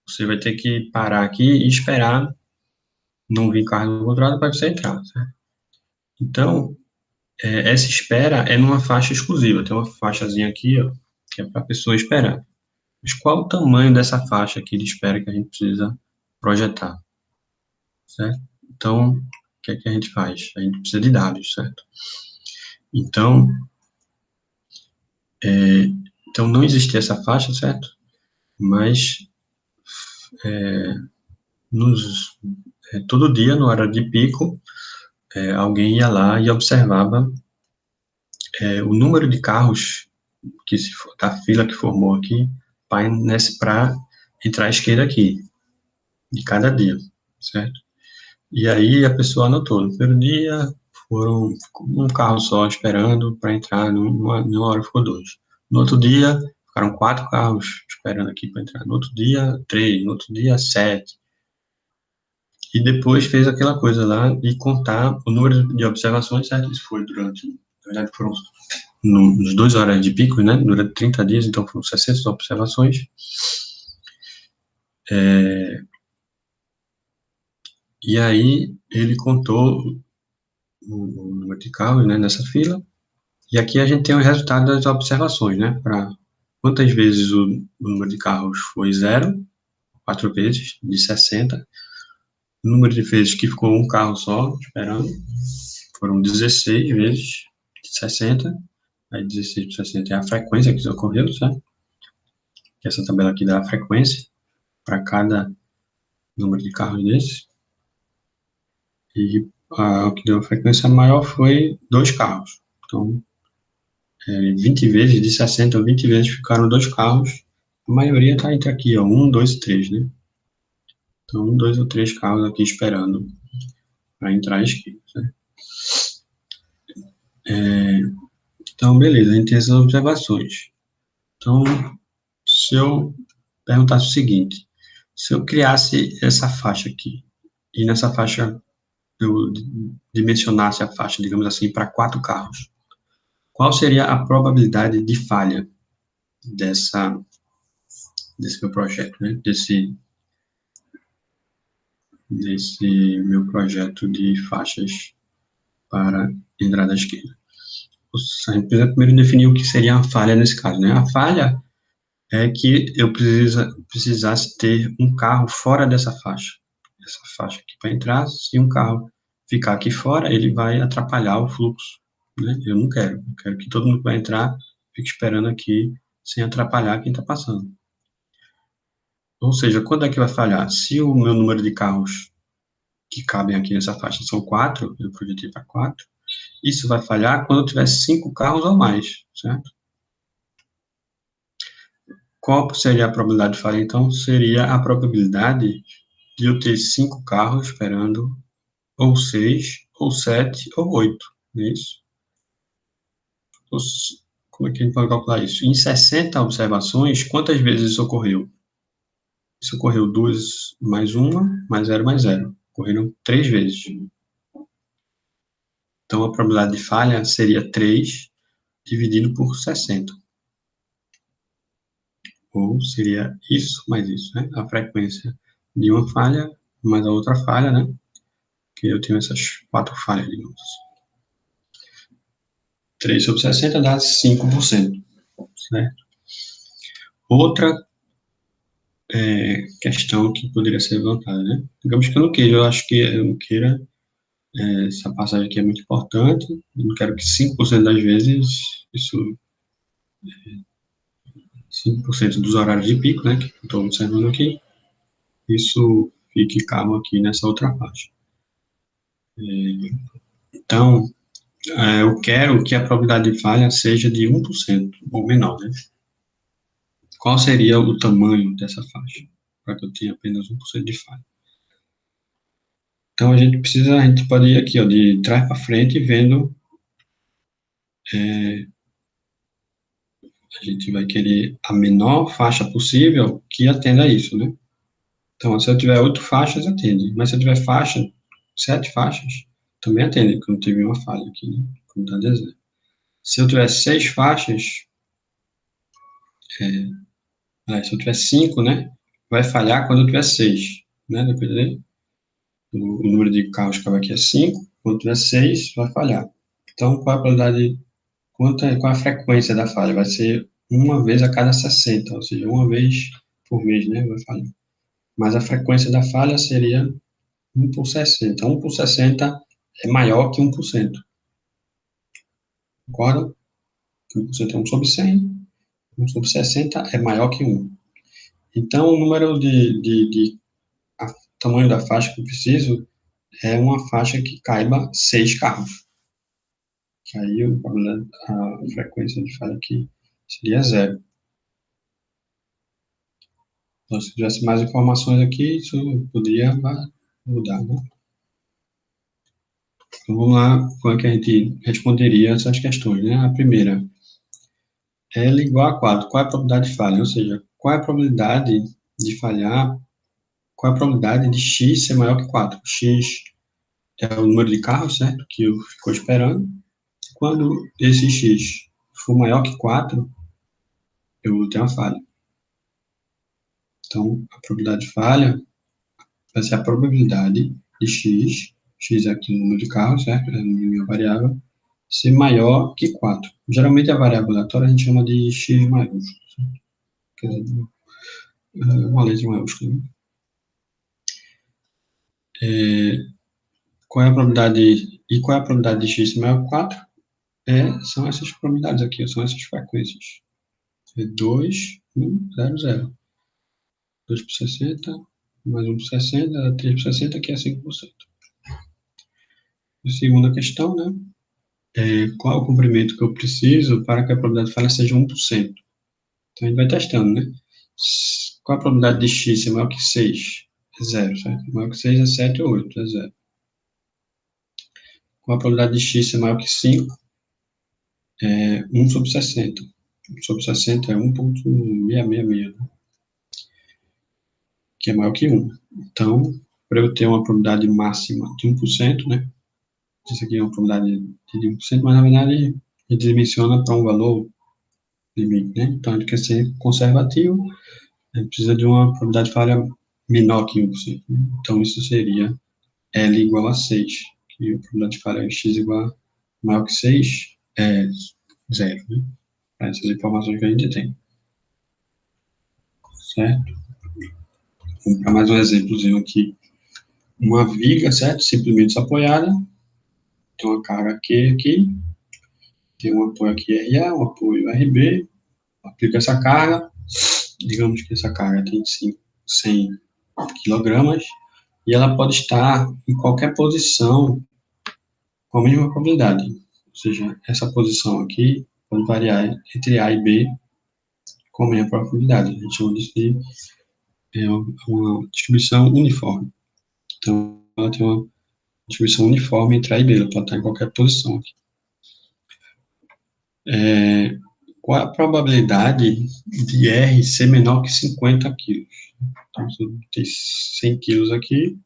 Você vai ter que parar aqui e esperar não vir carro do outro lado para você entrar, certo? Então, essa espera é numa faixa exclusiva, tem uma faixazinha aqui, ó, que é para a pessoa esperar. Mas qual o tamanho dessa faixa aqui de espera que a gente precisa projetar, certo? Então, o que é que a gente faz? A gente precisa de dados, certo? Então, não existe essa faixa, certo? Mas todo dia, no horário de pico, alguém ia lá e observava o número de carros da fila que formou aqui para entrar à esquerda aqui, de cada dia, certo? E aí a pessoa anotou, no primeiro dia ficou um carro só esperando para entrar, numa hora ficou 2. No outro dia, ficaram 4 carros esperando aqui para entrar. No outro dia, 3. No outro dia, 7. E depois fez aquela coisa lá de contar o número de observações, certo? Isso foi na verdade foram nos 2 horas de pico, né? Durante 30 dias, então foram 60 observações. E aí ele contou o número de carros, né, nessa fila. E aqui a gente tem o resultado das observações, né? Para quantas vezes o número de carros foi 0, 4 vezes, de 60. O número de vezes que ficou um carro só, esperando, foram 16 vezes, de 60. Aí 16 por 60 é a frequência que isso ocorreu, certo? Essa tabela aqui dá a frequência para cada número de carros desses. E o que deu a frequência maior foi 2 carros. Então, 20 vezes, de 60 a 20 vezes ficaram 2 carros. A maioria está entre aqui, ó, 1, 2 e 3, né? Então, 1, 2 ou 3 carros aqui esperando para entrar à esquerda, né? Então, beleza, a gente tem essas observações. Então, se eu perguntasse o seguinte, se eu criasse essa faixa aqui, e nessa faixa eu dimensionasse a faixa, digamos assim, para 4 carros, qual seria a probabilidade de falha desse meu projeto, né? Desse meu projeto de faixas para entrada à esquerda. A gente precisa primeiro definir o que seria a falha nesse caso, né? A falha é que eu precisasse ter um carro fora dessa faixa. Essa faixa aqui para entrar, se um carro ficar aqui fora, ele vai atrapalhar o fluxo, né? Eu não quero. Eu quero que todo mundo que vai entrar fique esperando aqui sem atrapalhar quem está passando. Ou seja, quando é que vai falhar? Se o meu número de carros que cabem aqui nessa faixa são 4, eu projetei para 4, isso vai falhar quando eu tiver 5 carros ou mais, certo? Qual seria a probabilidade de falha, então? Seria a probabilidade de eu ter 5 carros esperando, ou 6, ou 7, ou 8, não é isso? Como é que a gente pode calcular isso? Em 60 observações, quantas vezes isso ocorreu? Isso ocorreu 2 mais 1, mais 0 mais 0. Ocorreram 3 vezes. Então, a probabilidade de falha seria 3 dividido por 60. Ou seria isso mais isso, né? A frequência de uma falha mais a outra falha, né? Que eu tenho essas 4 falhas, digamos assim. 3 sobre 60 dá 5%, certo? Outra questão que poderia ser levantada, né? Digamos que eu acho que eu não queira, essa passagem aqui é muito importante, eu não quero que 5% das vezes, isso, 5% dos horários de pico, né, que eu estou observando aqui, isso fique calmo aqui nessa outra parte. Então, eu quero que a probabilidade de falha seja de 1% ou menor, né? Qual seria o tamanho dessa faixa? Para que eu tenha apenas 1% de falha. Então, a gente pode ir aqui, ó, de trás para frente, vendo, a gente vai querer a menor faixa possível que atenda a isso, né? Então, se eu tiver 8 faixas, atende. Mas se eu tiver 7 faixas, também atende, porque eu não tive uma falha aqui, né? Como está dizendo. Se eu tiver 6 faixas, se eu tiver 5, né? Vai falhar quando eu tiver 6, né? Dependendo do número de carros que aqui é 5, quando tiver 6, vai falhar. Então, qual é a probabilidade, qual é a frequência da falha? Vai ser uma vez a cada 60, ou seja, uma vez por mês, né? Vai falhar. Mas a frequência da falha seria 1 por 60. 1 por 60 é maior que 1%. Concorda? 1% é 1 sobre 100. 1 sobre 60 é maior que 1. Então, o número tamanho da faixa que eu preciso é uma faixa que caiba 6 carros. Que aí a frequência de falha aqui seria 0. Então, se tivesse mais informações aqui, isso poderia mudar, né? Então, vamos lá, como é que a gente responderia essas questões, né? A primeira, L igual a 4. Qual é a probabilidade de falha? Ou seja, qual é a probabilidade de falhar? Qual é a probabilidade de x ser maior que 4? X é o número de carros, certo? Que eu ficou esperando. Quando esse x for maior que 4, eu vou ter uma falha. Então, a probabilidade de falha vai ser a probabilidade de x é aqui o número de carros, certo? É a minha variável, ser maior que 4. Geralmente a variável aleatória a gente chama de x maiúsculo, certo? Quer dizer, uma letra maiúscula, né? Qual é a probabilidade, e qual é a probabilidade de x ser maior que 4? São essas probabilidades aqui, são essas frequências. 2, 1, 0, 0. 2 por 60, mais 1 por 60, 3 por 60, que é 5%. A segunda questão, né? Qual é o comprimento que eu preciso para que a probabilidade de falha seja 1%? Então, a gente vai testando, né? Qual a probabilidade de x ser maior que 6? É 0, certo? Maior que 6 é 7 ou 8, é 0. Qual a probabilidade de x ser maior que 5? 1 sobre 60. 1 sobre 60 é 1,666, né? Que é maior que 1. Então, para eu ter uma probabilidade máxima de 1%, né? Isso aqui é uma probabilidade de 1%, mas na verdade ele dimensiona para um valor limite, né? Então, a gente quer ser conservativo, a gente precisa de uma probabilidade de falha menor que 1%, né? Então, isso seria L igual a 6, que a probabilidade de falha é x igual a maior que 6 é 0, né? Essas informações que a gente tem. Certo? Vamos para mais um exemplozinho aqui. Uma viga, certo? Simplesmente apoiada. Tem uma carga Q aqui. Tem um apoio aqui RA, um apoio RB. Aplica essa carga. Digamos que essa carga tem 100 kg. E ela pode estar em qualquer posição com a mesma probabilidade. Ou seja, essa posição aqui pode variar entre A e B com a mesma probabilidade. A gente chama disso de uma distribuição uniforme. Então, ela tem uma distribuição uniforme entre A e B, ela pode estar em qualquer posição aqui. Qual é a probabilidade de R ser menor que 50 kg? Então, se eu ter 100 kg aqui,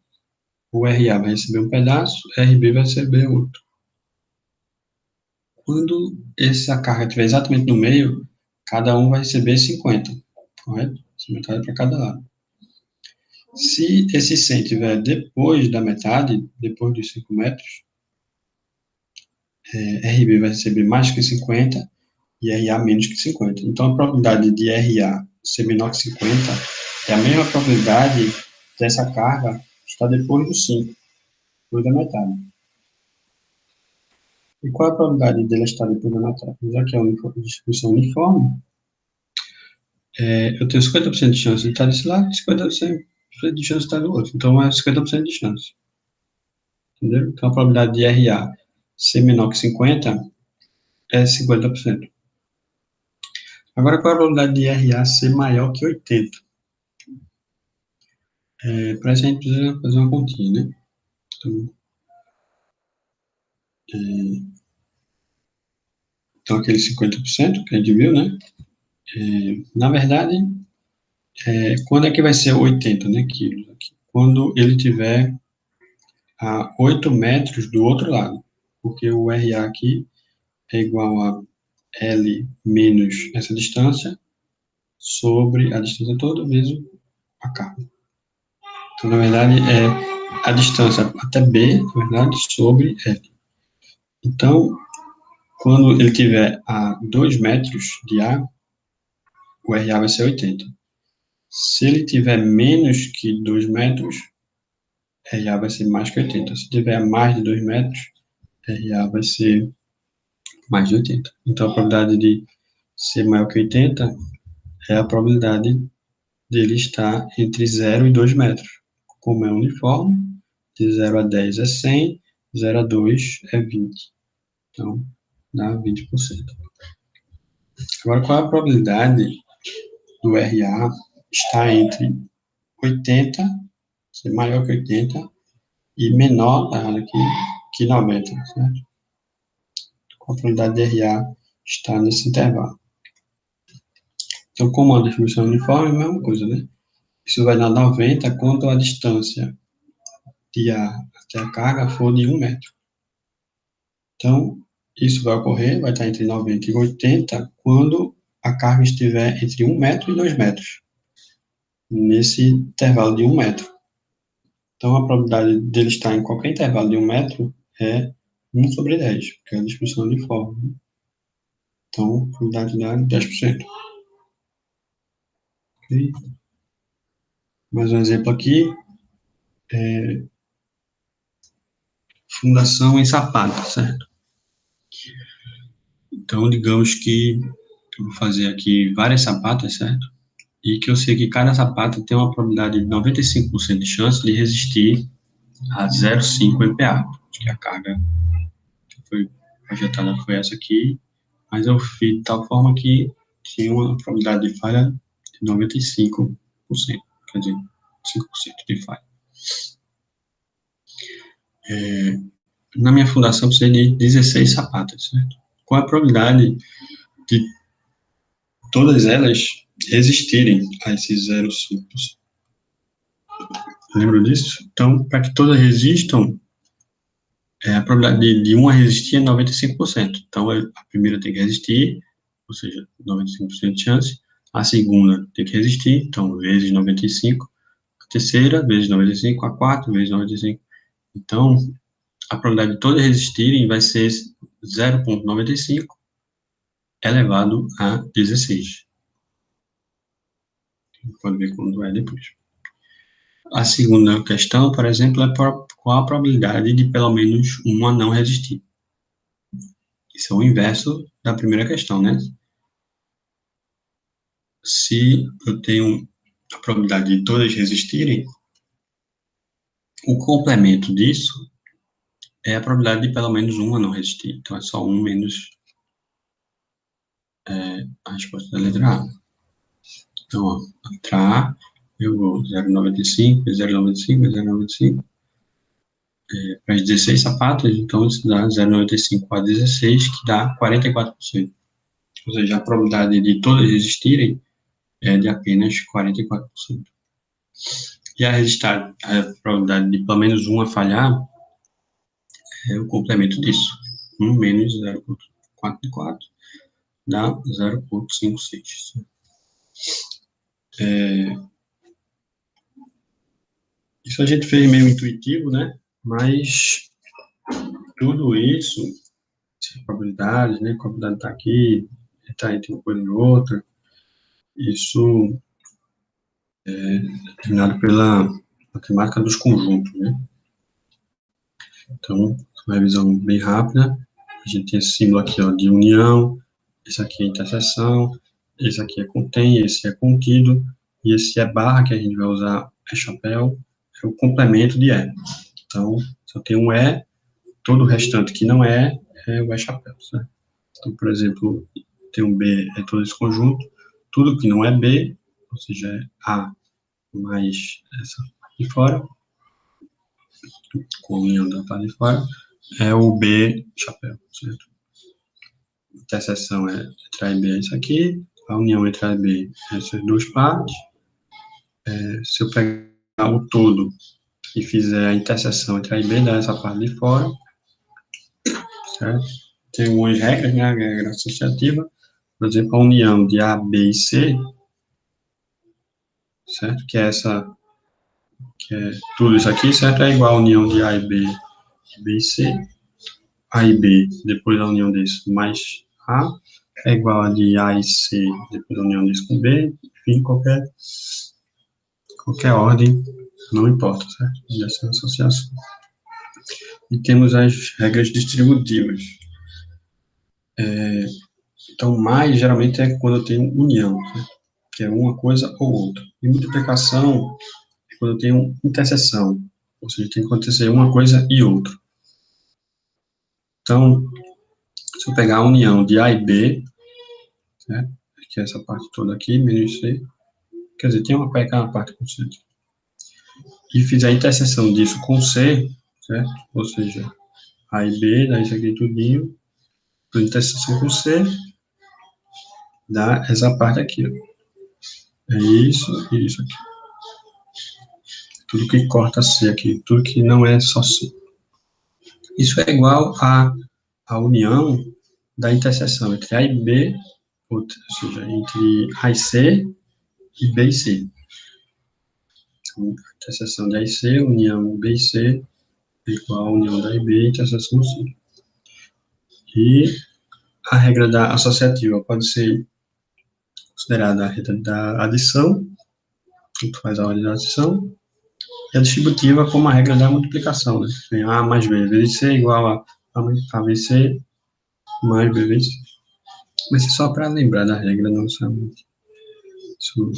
o RA vai receber um pedaço, o RB vai receber outro. Quando essa carga estiver exatamente no meio, cada um vai receber 50, correto? 50 para cada lado. Se esse 100 estiver depois da metade, depois dos 5 metros, RB vai receber mais que 50 e RA menos que 50. Então, a probabilidade de RA ser menor que 50, é a mesma probabilidade dessa carga estar depois do 5, depois da metade. E qual é a probabilidade dela estar depois da metade? Já que é uma distribuição uniforme, eu tenho 50% de chance de estar desse lado e 50% de chance de estar do outro. Então, é 50% de chance. Entendeu? Então, a probabilidade de RA ser menor que 50 é 50%. Agora, qual é a probabilidade de RA ser maior que 80? Para isso, a gente precisa fazer uma continha, né? Então, aquele 50% que a gente viu, né? Na verdade, quando é que vai ser 80, né, quilos aqui? Quando ele tiver a 8 metros do outro lado, porque o RA aqui é igual a L menos essa distância sobre a distância toda vezes a carga. Então, na verdade, é a distância até B, na verdade, sobre L. Então, quando ele tiver a 2 metros de A, o RA vai ser 80. Se ele tiver menos que 2 metros, RA vai ser mais que 80. Se tiver mais de 2 metros, RA vai ser mais de 80. Então, a probabilidade de ser maior que 80 é a probabilidade dele estar entre 0 e 2 metros. Como é uniforme, de 0 a 10 é 100, 0 a 2 é 20. Então, dá 20%. Agora, qual é a probabilidade do RA estar entre 80, ser maior que 80, e menor que 90, certo? Qual a probabilidade de RA estar nesse intervalo? Então, como a distribuição uniforme, é a mesma coisa, né? Isso vai dar 90 quando a distância de A até a carga for de 1 metro. Então, isso vai ocorrer, vai estar entre 90 e 80 quando a carga estiver entre 1 metro e 2 metros, nesse intervalo de 1 metro. Então, a probabilidade dele estar em qualquer intervalo de 1 metro é 1 sobre 10, porque é a distribuição uniforme. Então, a probabilidade dá 10%. Okay? Mais um exemplo aqui. Fundação em sapato, certo? Então, digamos que eu vou fazer aqui várias sapatas, certo? E que eu sei que cada sapata tem uma probabilidade de 95% de chance de resistir a 0,5 MPa, que a carga que foi projetada foi essa aqui, mas eu fiz de tal forma que tinha uma probabilidade de falha de 95%, quer dizer, 5% de falha. Na minha fundação, precisei de 16 sapatas, certo? Qual a probabilidade de todas elas resistirem a esses 0,5%? Lembra disso? Então, para que todas resistam, a probabilidade de uma resistir é 95%. Então, a primeira tem que resistir, ou seja, 95% de chance. A segunda tem que resistir, então, vezes 95. A terceira, vezes 95. A quarta, vezes 95. Então, a probabilidade de todas resistirem vai ser 0,95 elevado a 16. Pode ver quando é depois. A segunda questão, por exemplo, é qual a probabilidade de pelo menos uma não resistir. Isso é o inverso da primeira questão, né? Se eu tenho a probabilidade de todas resistirem, o complemento disso é a probabilidade de pelo menos uma não resistir. Então, é só 1 menos a resposta da letra A. Então, ó, a letra A, eu vou 0,95, 0,95, 0,95, para as 16 sapatos, então isso dá 0,95 a 16, que dá 44%. Ou seja, a probabilidade de todas resistirem é de apenas 44%. E a probabilidade de pelo menos uma falhar é o complemento disso. 1 menos 0,44 dá 0,56. Isso a gente fez meio intuitivo, né? Mas tudo isso, essas probabilidades, né? A probabilidade está aqui, está entre uma coisa e outra. Isso é determinado pela matemática dos conjuntos, né? Então, uma revisão bem rápida. A gente tem esse símbolo aqui, ó, de união, esse aqui é interseção, esse aqui é contém, esse é contido, e esse é barra, que a gente vai usar é chapéu, é o complemento de é. Então, se eu tenho um é, todo o restante que não é o é chapéu, certo? Então, por exemplo, tem um B, é todo esse conjunto, tudo que não é B, ou seja, é A mais essa parte de fora, com a união da parte de fora, é o B chapéu, certo? A interseção entre A e B é isso aqui, a união entre A e B é essas duas partes. Se eu pegar o todo e fizer a interseção entre A e B, dá essa parte de fora, certo? Tem algumas regras, né? A regra associativa, por exemplo, a união de A, B e C, certo? Que é tudo isso aqui, certo? É igual a união de A e B, B e C. A e B, depois da união disso, mais A, é igual a de A e C, depois da união disso com B, enfim, qualquer ordem, não importa, certo? Dessa associação. E temos as regras distributivas. Então, mais geralmente é quando eu tenho união, né? Que é uma coisa ou outra. E multiplicação é quando eu tenho interseção, ou seja, tem que acontecer uma coisa e outra. Então, se eu pegar a união de A e B, né, que é essa parte toda aqui, menos C, quer dizer, tem uma pequena parte com C, e fizer a interseção disso com C, certo? Ou seja, A e B, dá isso aqui tudinho, por interseção com C, dá essa parte aqui, ó. É isso e isso aqui. Tudo que corta C aqui, tudo que não é só C. Isso é igual à união da interseção entre A e B, ou seja, entre A e C e B e C. Então, interseção de A e C, união B e C, é igual a união da A e B, interseção C. E a regra da associativa pode ser considerada a regra da adição, que faz a ordem da adição, e a distributiva como a regra da multiplicação, né? Tem A mais B vezes C igual a BC mais B vezes C. Mas é só para lembrar da regra, não somente. Isso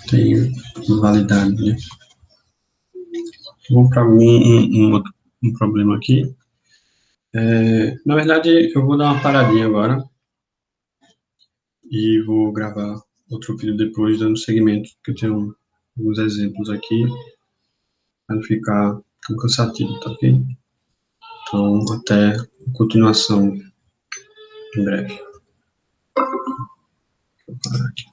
tem validade, né? Vou para um problema aqui. Na verdade, eu vou dar uma paradinha agora e vou gravar outro vídeo depois, dando seguimento, porque eu tenho alguns exemplos aqui, para não ficar tão cansativo, tá ok? Então, até a continuação em breve. Vou parar aqui.